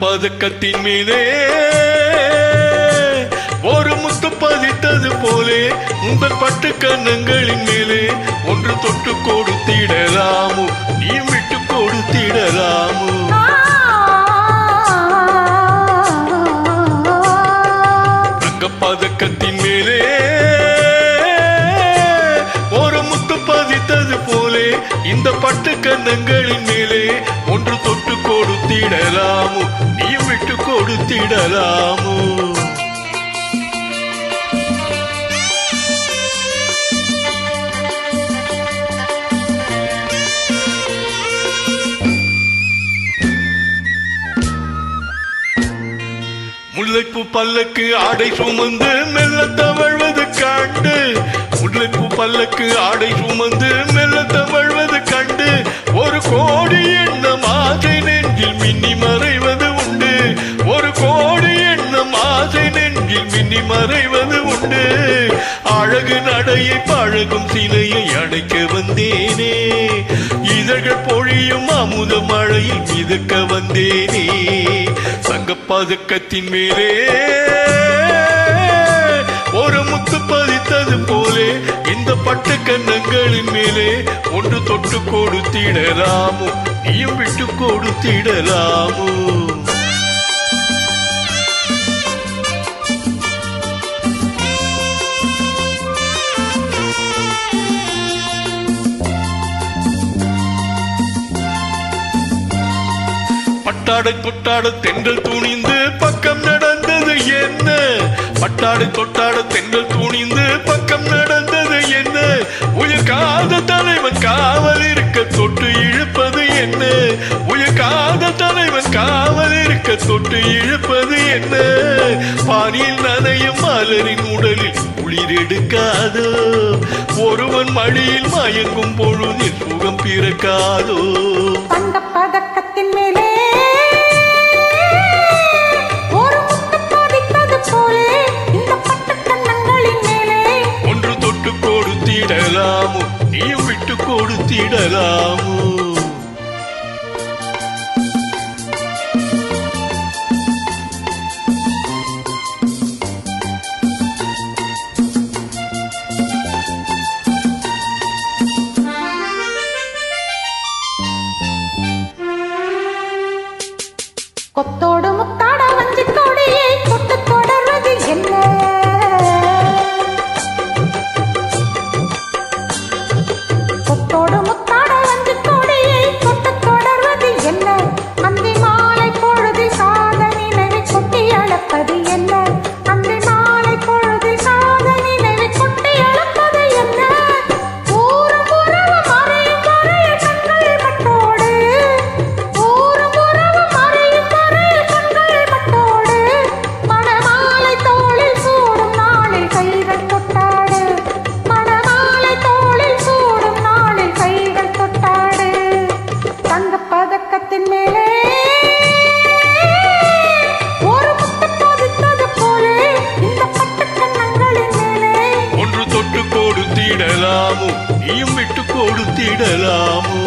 பதக்கத்தின் மேலே ஒரு முத்து பதித்தது போலே உங்கள் பட்டு கன்னங்களின் மேலே ஒன்று தொட்டு கொடுத்திடலாமோ நீ விட்டு கொடுத்திடலாமோ தங்க பதக்கத்தின் மேலே ஒரு முத்து பதித்தது போலே இந்த பட்டு கன்னங்களின் மேலே ஒன்று தொட்டு கொடுத்திடலாமோ நீ விட்டு கொடுத்திடலாமோ முல்லைப்பூ பல்லக்கு ஆடை சுமந்து மெல்ல தவழ்வது கண்டு முல்லைப்பூ பல்லக்கு ஆடை சுமந்து மெல்ல தவழ்வது கண்டு ஒரு கோடி எண்ணம் ஆசை நெஞ்சில் மின்னி மறைவது உண்டு ஒரு கோடி எண்ணம் ஆசை நெஞ்சில் மின்னி மறைவது உண்டு அழகு நடையை பழகும் சிலையை அடைக்க வந்தேனே இதழ்கள் பொழியும் அமுத மழையில் மிதக்க வந்தேனே சங்கப்பதக்கத்தின் மேலே ஒரு முத்து பதித்தது போலே இந்த பட்டு கன்னங்களின் மேலே ஒன்று தொட்டு கொடுத்திடலாமோ நீயும் விட்டு கொடுத்திடலாமோ பட்டாடை தொட்டாட தென்றல் துணிந்து பக்கம் நடந்தது என்ன பட்டாடை தொட்டாட தென்றல் துணிந்து பக்கம் நடந்தது என்ன உயிர் காத தலைவன் காவல் இருக்க தொட்டு இழுப்பது என்ன உயிர் காத தலைவன் காவல் இருக்க தொட்டு இழுப்பது என்ன பாரியில் நனையும் மலரின் உடலில் குளிர் எடுக்காதோ ஒருவன் மடியில் மயங்கும் பொழுதில் சுகம் பிறக்காதோ பதக்கத்தின் மேலே கொடுத்திடலாமோ நீயும் விட்டு கொடுத்திடலாமோ கொத்தோடு முத்தாட வஞ்சி கொடியை கொட்டு தொடர்வது என்ன கொத்தோடு முத்தாட வஞ்சி கொடியை கொட்டு தொடர்வது என்ன அந்தி மாலை பொழுதில் சாத நினைவை கொட்டி அளப்பது என்ன அந்தி மாலை பொழுதில் சாத நினைவை கொட்டி அளப்பது என்ன ஊரும் உறவு மறையும் வரைய கண்கள் பட்டோடு ஊரும் உறவு மறையும் வரைய கண்கள் பட்டோடு மணமாலை தோளில் சூடும் நாளில் கைகள் தொட்டாடு மணமாலை தோளில் சூடும் நாளில் கைகள் தொட்டாடு தங்கப்பதக்கத்தின் மேலே ஒரு முத்து பதித்தது போலே இந்த பட்டு கன்னங்களின் மேலே ஒன்று தொட்டு கொடுத்திடலாமோ நீயும் விட்டு கொடுத்திடலாமோ